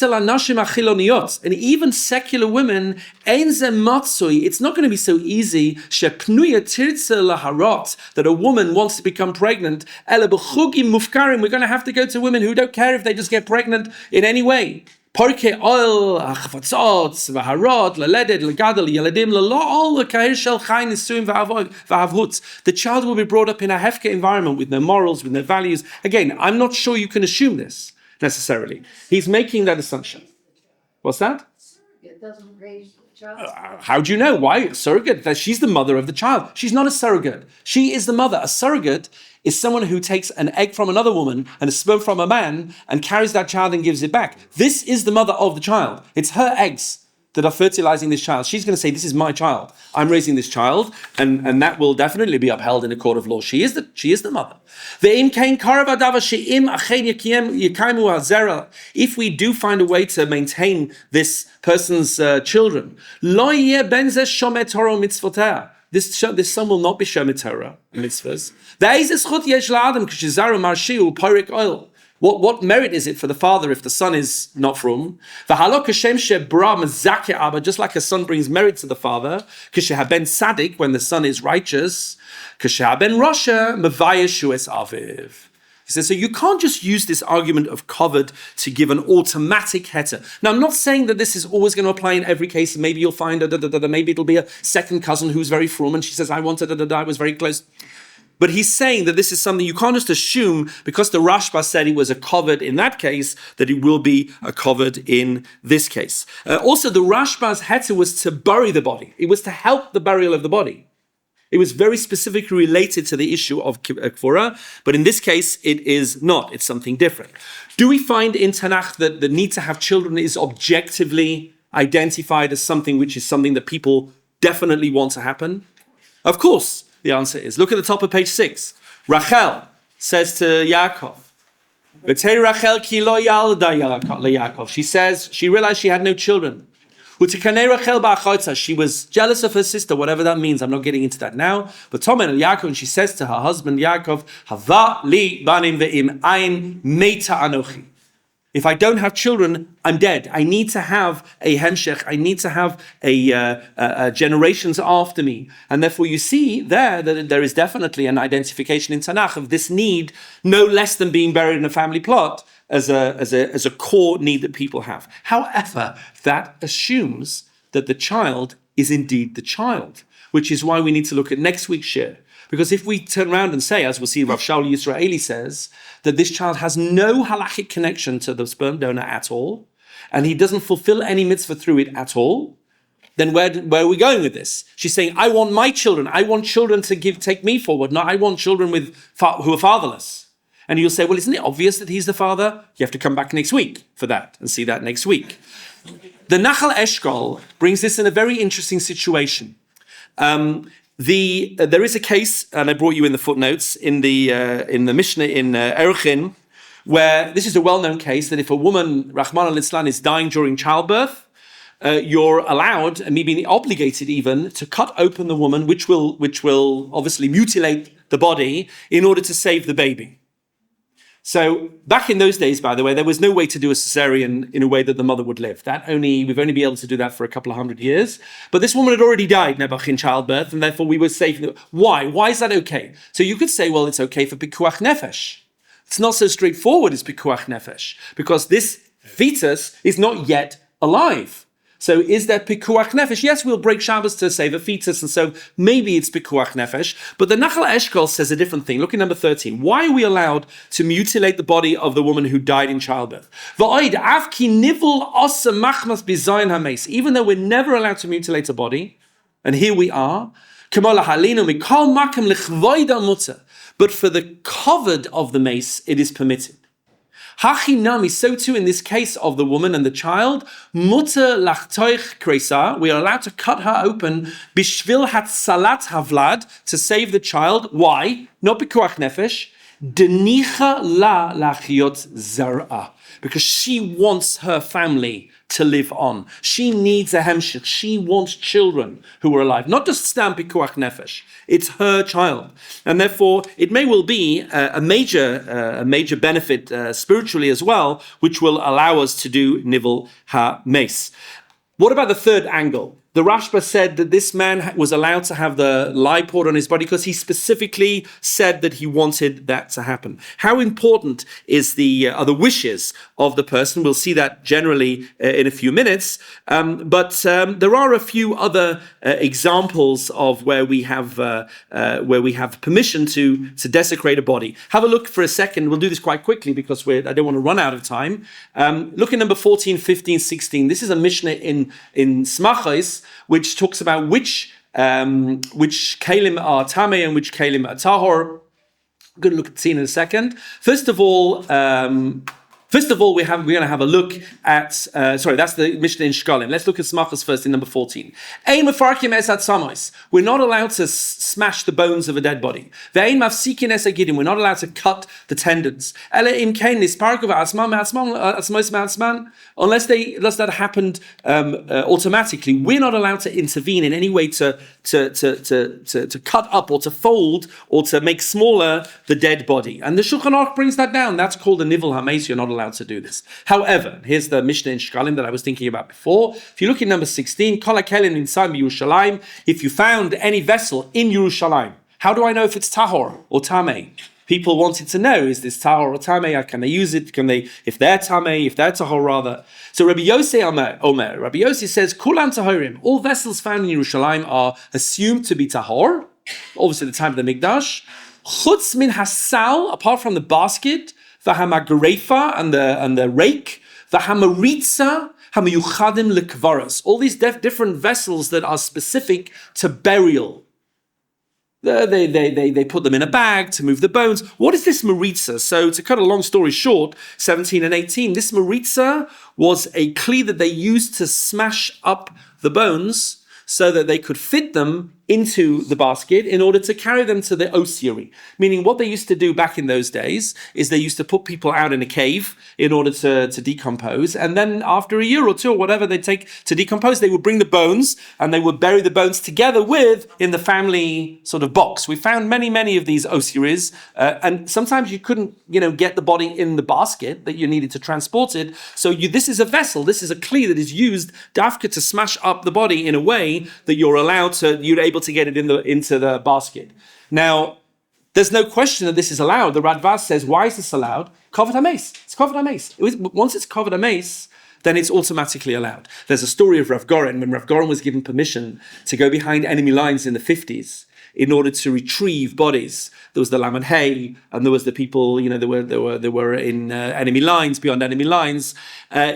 even secular women, it's not going to be so easy that a woman wants to become pregnant. We're going to have to go to women who don't care if they just get pregnant in any way. Porke oil, achvatzot, vaharot, leledet, legadol, yeladim, lelo, all the kair shel chayin nisuim v'avhut. The child will be brought up in a hefker environment with no morals, with no values. Again, I'm not sure you can assume this necessarily. He's making that assumption. What's that? It doesn't raise the child. How do you know? Why? Surrogate. That she's the mother of the child. She's not a surrogate. She is the mother. A surrogate is someone who takes an egg from another woman and a sperm from a man and carries that child and gives it back. This is the mother of the child. It's her eggs that are fertilizing this child. She's going to say, this is my child. I'm raising this child, and that will definitely be upheld in a court of law. She is the mother. If we do find a way to maintain this person's children, this son will not be shomer Torah mitzvahs. What merit is it for the father if the son is not from? Just like a son brings merit to the father, when the son is righteous, he says, so you can't just use this argument of covered to give an automatic heter. Now, I'm not saying that this is always going to apply in every case. Maybe you'll find, maybe it'll be a second cousin who's very frum, and she says, I wanted, I was very close. But he's saying that this is something you can't just assume because the Rashba said he was a covered in that case, that he will be a covered in this case. Also, the Rashba's heter was to bury the body. It was to help the burial of the body. It was very specifically related to the issue of Kfura, but in this case, it is not. It's something different. Do we find in Tanakh that the need to have children is objectively identified as something which is something that people definitely want to happen? Of course. The answer is, look at the top of page 6. Rachel says to Yaakov, she says, she realized she had no children. She was jealous of her sister, whatever that means. I'm not getting into that now. But Tomer and Yaakov, and she says to her husband Yaakov, Hava li banim ve'im ayin meita anochi. If I don't have children, I'm dead. I need to have a hemshech. I need to have a generations after me. And therefore you see there that there is definitely an identification in Tanakh of this need, no less than being buried in a family plot, as a core need that people have. However, that assumes that the child is indeed the child, which is why we need to look at next week's share. Because if we turn around and say, as we'll see, Rav Shaul Yisraeli says, that this child has no halachic connection to the sperm donor at all, and he doesn't fulfill any mitzvah through it at all, then where are we going with this? She's saying, I want my children. I want children to take me forward. No, I want children who are fatherless. And you'll say, well, isn't it obvious that he's the father? You have to come back next week for that and see that next week. The Nachal Eshkol brings this in a very interesting situation. There is a case, and I brought you in the footnotes in the Mishnah in Eruchin, where this is a well-known case that if a woman, Rahman al-Islam, is dying during childbirth, you're allowed, and maybe obligated even, to cut open the woman, which will obviously mutilate the body in order to save the baby. So back in those days, by the way, there was no way to do a cesarean in a way that the mother would live. We've only been able to do that for a couple of 100 years. But this woman had already died, Nebuch, in childbirth, and therefore we were safe. Why? Why is that okay? So you could say, well, it's okay for pikuach nefesh. It's not so straightforward as pikuach nefesh, because this fetus is not yet alive. So is there pikuach nefesh? Yes, we'll break Shabbos to save a fetus, and so maybe it's pikuach nefesh. But the Nachal Eshkol says a different thing. Look at number 13. Why are we allowed to mutilate the body of the woman who died in childbirth? Even though we're never allowed to mutilate a body, and here we are, but for the covered of the mace, it is permitted. Hachinami, so too in this case of the woman and the child, mutter lachtoich kresa, we are allowed to cut her open, bishvil hat salat havlad, to save the child. Why? Not bikuach nefesh, denicha la lachiot zara, because she wants her family to live on. She needs a hemshich. She wants children who are alive, not just stam pikuach nefesh. It's her child, and therefore it may well be a major benefit spiritually as well, which will allow us to do nivel ha mace. What about the third angle? the Rashba said that this man was allowed to have the lye poured on his body because he specifically said that he wanted that to happen. How important is are the wishes of the person? We'll see that generally in a few minutes. But there are a few other examples of where we have permission to desecrate a body. Have a look for a second. We'll do this quite quickly because I don't want to run out of time. Look at number 14, 15, 16. This is a Mishnah in Smachos, which talks about which kalim are tamei and which kalim are tahor. I'm going to look at the scene in a second. First of all, we're going to have a look at, that's the Mishnah in Shkalim. Let's look at Smachos first in number 14. We're not allowed to smash the bones of a dead body. We're not allowed to cut the tendons. Unless that happened automatically, we're not allowed to intervene in any way to cut up or to fold or to make smaller the dead body. And the Shulchan Aruch brings that down. That's called a nivel hameis. You're not allowed to do this. However, here's the Mishnah in Shkalim that I was thinking about before. If you look at number 16, Kol hakelim inside Yerushalayim, if you found any vessel in Yerushalayim, how do I know if it's tahor or tamei? People wanted to know, is this tahor or tamei? Can they use it? If they're tamei, if they're tahor rather? So Rabbi Yossi Omer, Rabbi Yossi says, Kulam tahorim, all vessels found in Yerushalayim are assumed to be tahor, obviously the time of the Mikdash. Chutz min hasal, apart from the basket, v'hamagrefa and the rake, v'hamaritza, hamayuchadim lekvaros. All these different vessels that are specific to burial. They put them in a bag to move the bones. What is this maritza? So to cut a long story short, 17 and 18, this maritza was a kli that they used to smash up the bones so that they could fit them into the basket in order to carry them to the ossuary. Meaning what they used to do back in those days is they used to put people out in a cave in order to decompose. And then after a year or two or whatever they take to decompose, they would bring the bones and they would bury the bones together in the family sort of box. We found many of these ossuaries. And sometimes you couldn't, get the body in the basket that you needed to transport it. So this is a vessel, this is a kli that is used dafka to smash up the body in a way that you're able to get it into the basket. Now, there's no question that this is allowed. The Radvaz says, why is this allowed? Kavod hameis. It's kavod hameis. Once it's kavod hameis, then it's automatically allowed. There's a story of Rav Goren, when Rav Goren was given permission to go behind enemy lines in the 50s in order to retrieve bodies. There was the Laman Hay, and there was the people, they were in enemy lines, beyond enemy lines.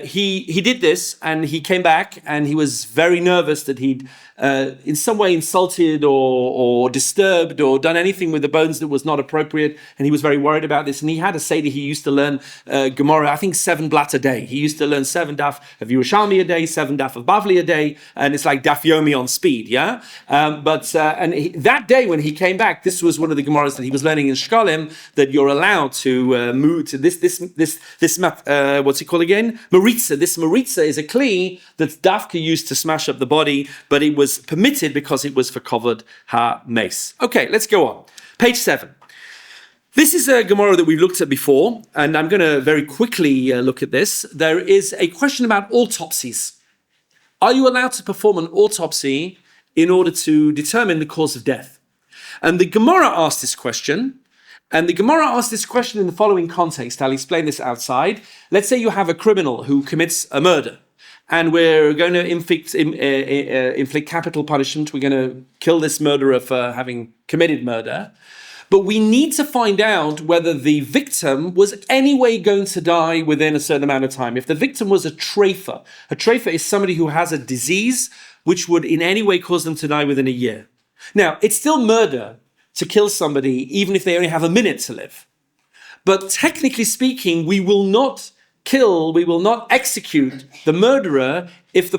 He did this, and he came back, and he was very nervous that he'd in some way insulted or disturbed or done anything with the bones that was not appropriate, and he was very worried about this. And he had a seder he used to learn Gemara, I think 7 blat a day. He used to learn 7 daf of Yerushalmi a day, 7 daf of Bavli a day, and it's like daf yomi on speed, yeah? That day when he came back, this was one of the Gemaras that he was learning in Shkalim, that you're allowed to move to this what's it called again? Maritza. This maritza is a kli that's dafka used to smash up the body, but it was permitted because it was for kavod ha-meis. Okay, let's go on. Page 7. This is a Gemara that we've looked at before, and I'm going to very quickly look at this. There is a question about autopsies. Are you allowed to perform an autopsy in order to determine the cause of death? And the Gemara asked this question, and the Gemara asked this question in the following context. I'll explain this outside. Let's say you have a criminal who commits a murder, and we're going to inflict capital punishment. We're going to kill this murderer for having committed murder. But we need to find out whether the victim was anyway going to die within a certain amount of time. If the victim was a treifa is somebody who has a disease which would in any way cause them to die within a year. Now, it's still murder to kill somebody even if they only have a minute to live. But technically speaking, we will not execute the murderer if the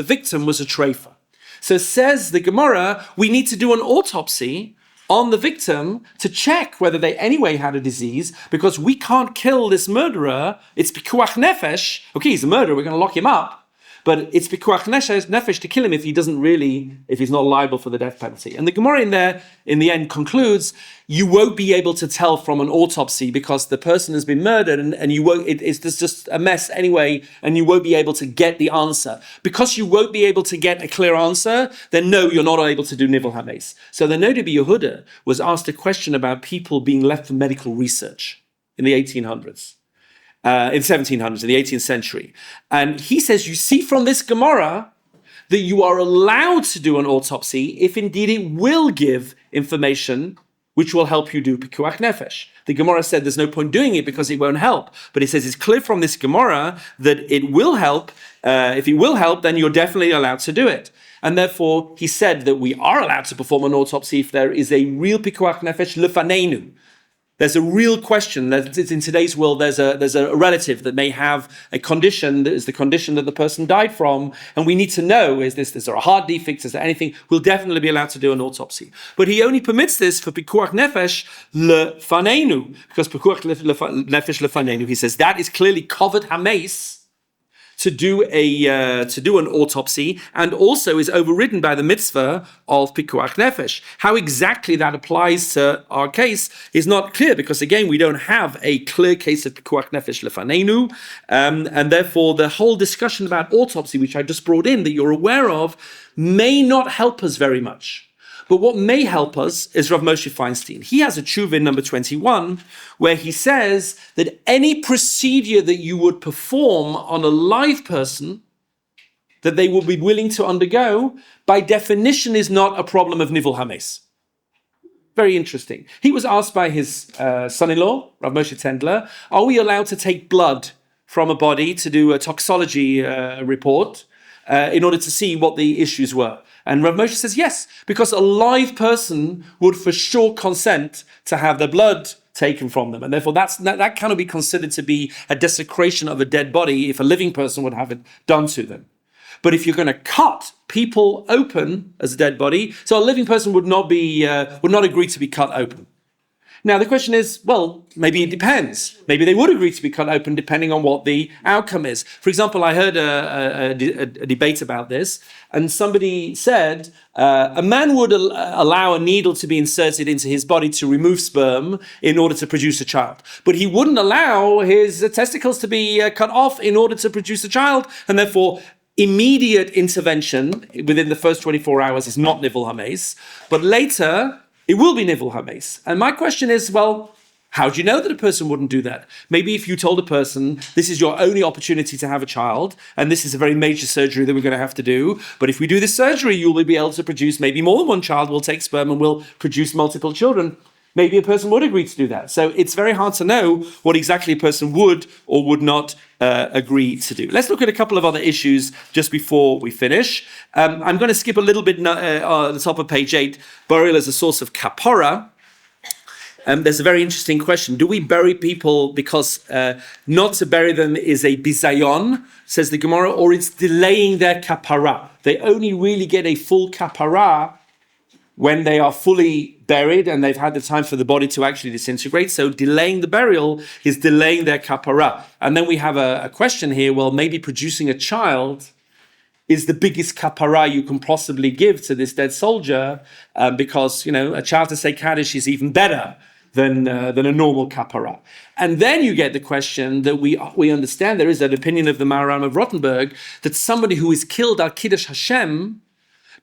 victim was a treifa. So says the Gemara, we need to do an autopsy on the victim to check whether they anyway had a disease, because we can't kill this murderer. It's pikuach nefesh. Okay, he's a murderer, we're going to lock him up. but it's pikuach nefesh to kill him if he's not liable for the death penalty. And the Gemara in there, in the end, concludes, you won't be able to tell from an autopsy because the person has been murdered and you won't, it's just a mess anyway, and you won't be able to get the answer. Because you won't be able to get a clear answer, then no, you're not able to do Nivel HaMeis. So the Noda Yehuda was asked a question about people being left for medical research in the 1800s. In 1700s, in the 18th century. And he says, you see from this Gemara that you are allowed to do an autopsy if indeed it will give information which will help you do pikuach nefesh. The Gemara said there's no point doing it because it won't help. But he says it's clear from this Gemara that it will help. If it will help, then you're definitely allowed to do it. And therefore, he said that we are allowed to perform an autopsy if there is a real pikuach nefesh lefanenu. There's a real question that in today's world, there's a relative that may have a condition that is the condition that the person died from, and we need to know, is there a heart defect, is there anything? We'll definitely be allowed to do an autopsy. But he only permits this for pikuach nefesh lefanenu, because pikuach nefesh lefanenu, he says, that is clearly covered hameis, to do an autopsy, and also is overridden by the mitzvah of pikuach nefesh. How exactly that applies to our case is not clear, because again, we don't have a clear case of pikuach nefesh lefanenu, and therefore the whole discussion about autopsy, which I just brought in, that you're aware of, may not help us very much. But what may help us is Rav Moshe Feinstein. He has a tshuva in number 21, where he says that any procedure that you would perform on a live person that they will be willing to undergo, by definition is not a problem of Nivel HaMeis. Very interesting. He was asked by his son-in-law, Rav Moshe Tendler, are we allowed to take blood from a body to do a toxicology report in order to see what the issues were? And Rav Moshe says yes, because a live person would for sure consent to have their blood taken from them. And therefore that cannot be considered to be a desecration of a dead body if a living person would have it done to them. But if you're going to cut people open as a dead body, so a living person would not agree to be cut open. Now, the question is, well, maybe it depends. Maybe they would agree to be cut open depending on what the outcome is. For example, I heard a debate about this, and somebody said a man would allow a needle to be inserted into his body to remove sperm in order to produce a child. But he wouldn't allow his testicles to be cut off in order to produce a child, and therefore immediate intervention within the first 24 hours is not Nivel HaMeis, but later it will be Nivel HaMeis. And my question is, well, how do you know that a person wouldn't do that? Maybe if you told a person, this is your only opportunity to have a child, and this is a very major surgery that we're going to have to do, but if we do this surgery, you will be able to produce maybe more than one child, we'll take sperm and we'll produce multiple children. Maybe a person would agree to do that. So it's very hard to know what exactly a person would or would not agree to do. Let's look at a couple of other issues just before we finish. I'm going to skip a little bit on the top of page 8, burial as a source of kapara. There's a very interesting question. Do we bury people because not to bury them is a bizayon, says the Gemara, or it's delaying their kapara? They only really get a full kapara when they are fully buried and they've had the time for the body to actually disintegrate. So delaying the burial is delaying their kapara. And then we have a question here, well, maybe producing a child is the biggest kapara you can possibly give to this dead soldier, because, a child to say Kaddish is even better than a normal kapara. And then you get the question that we understand there is an opinion of the Maharam of Rottenburg that somebody who is killed al Kiddush Hashem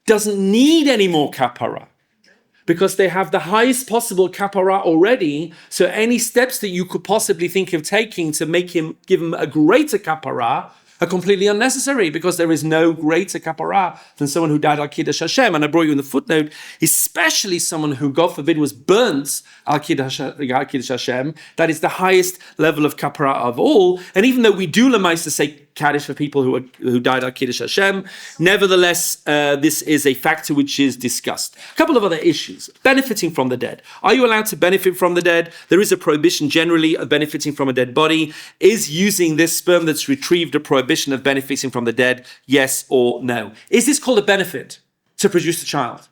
doesn't need any more kapara, because they have the highest possible kapara already. So any steps that you could possibly think of taking to give him a greater kapara are completely unnecessary, because there is no greater kapara than someone who died al Kiddush Hashem. And I brought you in the footnote, especially someone who, God forbid, was burnt al Kiddush Hashem. That is the highest level of kapara of all. And even though we do lemaisa say Kaddish for people who died al Kiddush Hashem, nevertheless, this is a factor which is discussed. A couple of other issues. Benefiting from the dead. Are you allowed to benefit from the dead? There is a prohibition generally of benefiting from a dead body. Is using this sperm that's retrieved a prohibition of benefiting from the dead? Yes or no? Is this called a benefit to produce a child?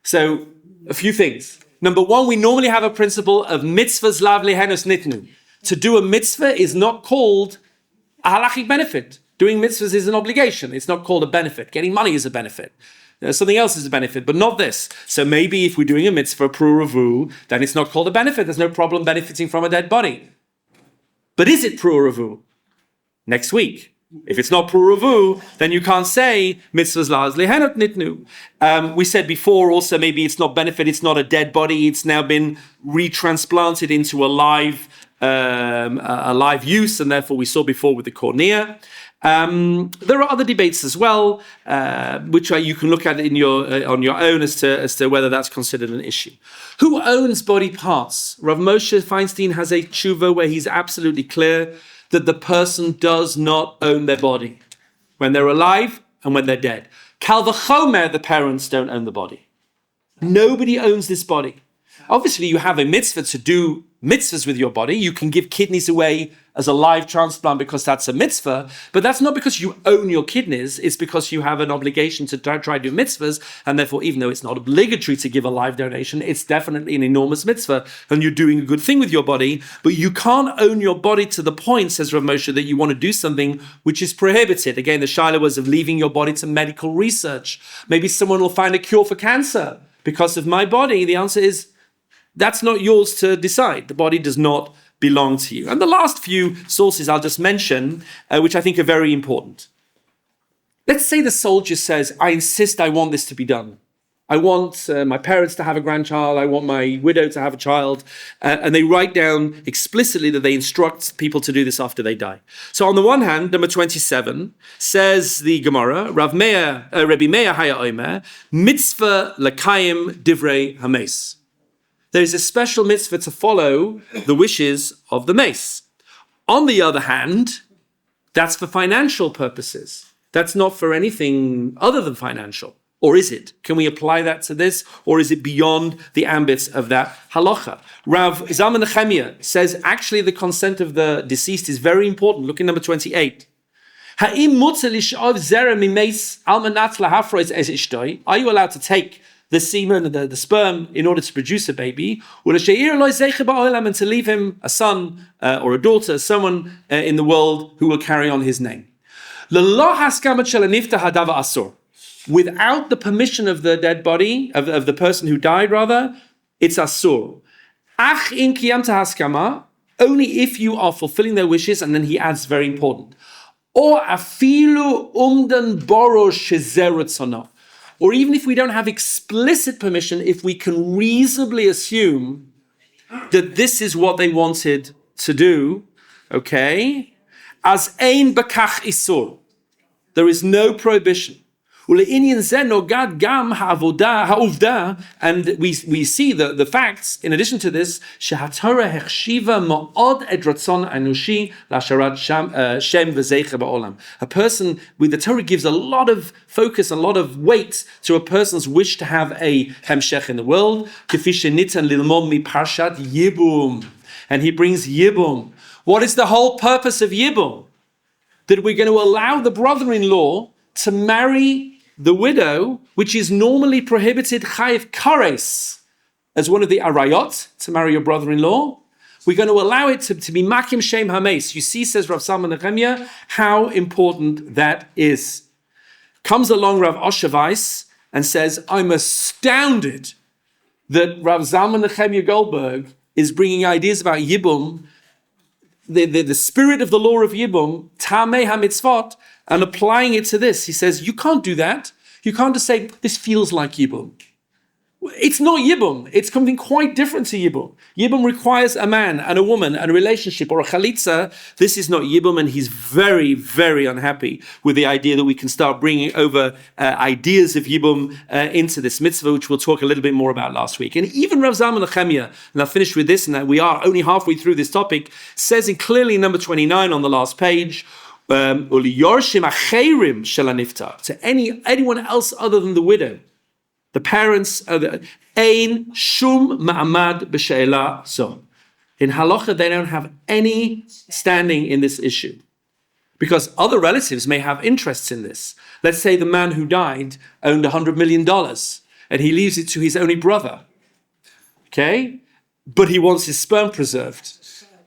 So, a few things. Number one, we normally have a principle of mitzvahs lav lehenus nitnu. To do a mitzvah is not called a halachic benefit. Doing mitzvahs is an obligation. It's not called a benefit. Getting money is a benefit. Something else is a benefit, but not this. So maybe if we're doing a mitzvah, pruravu, then it's not called a benefit. There's no problem benefiting from a dead body. But is it pruravu? Next week. If it's not pruravu, then you can't say mitzvahs la'az lehenot nitnu. We said before also maybe it's not benefit, it's not a dead body, it's now been retransplanted into a live use, and therefore we saw before with the cornea. There are other debates as well, which you can look at on your own as to whether that's considered an issue. Who owns body parts? Rav Moshe Feinstein has a tshuva where he's absolutely clear that the person does not own their body when they're alive and when they're dead. Kal v'chomer, the parents don't own the body. Nobody owns this body. Obviously, you have a mitzvah to do mitzvahs with your body. You can give kidneys away as a live transplant because that's a mitzvah, but that's not because you own your kidneys. It's because you have an obligation to try to do mitzvahs, and therefore, even though it's not obligatory to give a live donation, it's definitely an enormous mitzvah, and you're doing a good thing with your body, but you can't own your body to the point, says Rav Moshe, that you want to do something which is prohibited. Again, the shaila was of leaving your body to medical research. Maybe someone will find a cure for cancer because of my body. The answer is, that's not yours to decide. The body does not belong to you. And the last few sources I'll just mention, which I think are very important. Let's say the soldier says, I insist, I want this to be done. I want my parents to have a grandchild. I want my widow to have a child. And they write down explicitly that they instruct people to do this after they die. So on the one hand, number 27, says the Gemara, Rabbi Meir Haya Omer, mitzvah lakayim divrei hames. There is a special mitzvah to follow the wishes of the mace. On the other hand, that's for financial purposes. That's not for anything other than financial. Or is it? Can we apply that to this? Or is it beyond the ambits of that halacha? Rav Zalman Nechemia says actually the consent of the deceased is very important. Look at number 28. Are you allowed to take the semen, the sperm, in order to produce a baby, and to leave him a son or a daughter, someone in the world who will carry on his name? Without the permission of the dead body, of the person who died rather, it's asur. Only if you are fulfilling their wishes, and then he adds very important. Or afilu umdan boro shezeratzona. Or even if we don't have explicit permission, if we can reasonably assume that this is what they wanted to do, okay? As ein bakach isur. There is no prohibition. And we see the facts, in addition to this, a person with the Torah gives a lot of focus, a lot of weight to a person's wish to have a hemshech in the world. And he brings yibum. What is the whole purpose of yibum? That we're going to allow the brother-in-law to marry the widow, which is normally prohibited chayiv kares, as one of the arayot, to marry your brother-in-law. We're going to allow it to be makim shem hames. You see, says Rav Zalman Nechemia, how important that is. Comes along Rav Osher Weiss and says, I'm astounded that Rav Zalman Nechemia Goldberg is bringing ideas about yibum, the spirit of the law of yibum, tamei hamitzvot, and applying it to this. He says, you can't do that. You can't just say, this feels like yibum. It's not yibum. It's something quite different to yibum. Yibum requires a man and a woman and a relationship or a chalitza. This is not yibum, and he's very, very unhappy with the idea that we can start bringing over ideas of yibum into this mitzvah, which we'll talk a little bit more about last week. And even Rav Zalman Nechemia, and I'll finish with this, and we are only halfway through this topic, says in clearly number 29 on the last page, to anyone else other than the widow, the parents, ein shum ma'amad b'she'ela so. In halacha, they don't have any standing in this issue, because other relatives may have interests in this. Let's say the man who died owned $100 million, and he leaves it to his only brother. Okay, but he wants his sperm preserved,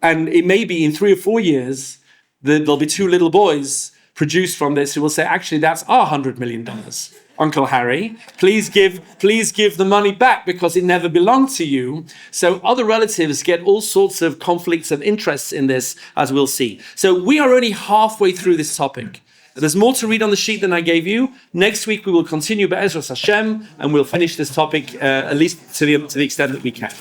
and it may be in 3 or 4 years there'll be 2 little boys produced from this who will say, actually, that's our $100 million. Uncle Harry, please give the money back because it never belonged to you. So other relatives get all sorts of conflicts of interests in this, as we'll see. So we are only halfway through this topic. There's more to read on the sheet than I gave you. Next week we will continue Be'ezras Hashem, and we'll finish this topic at least to the extent that we can.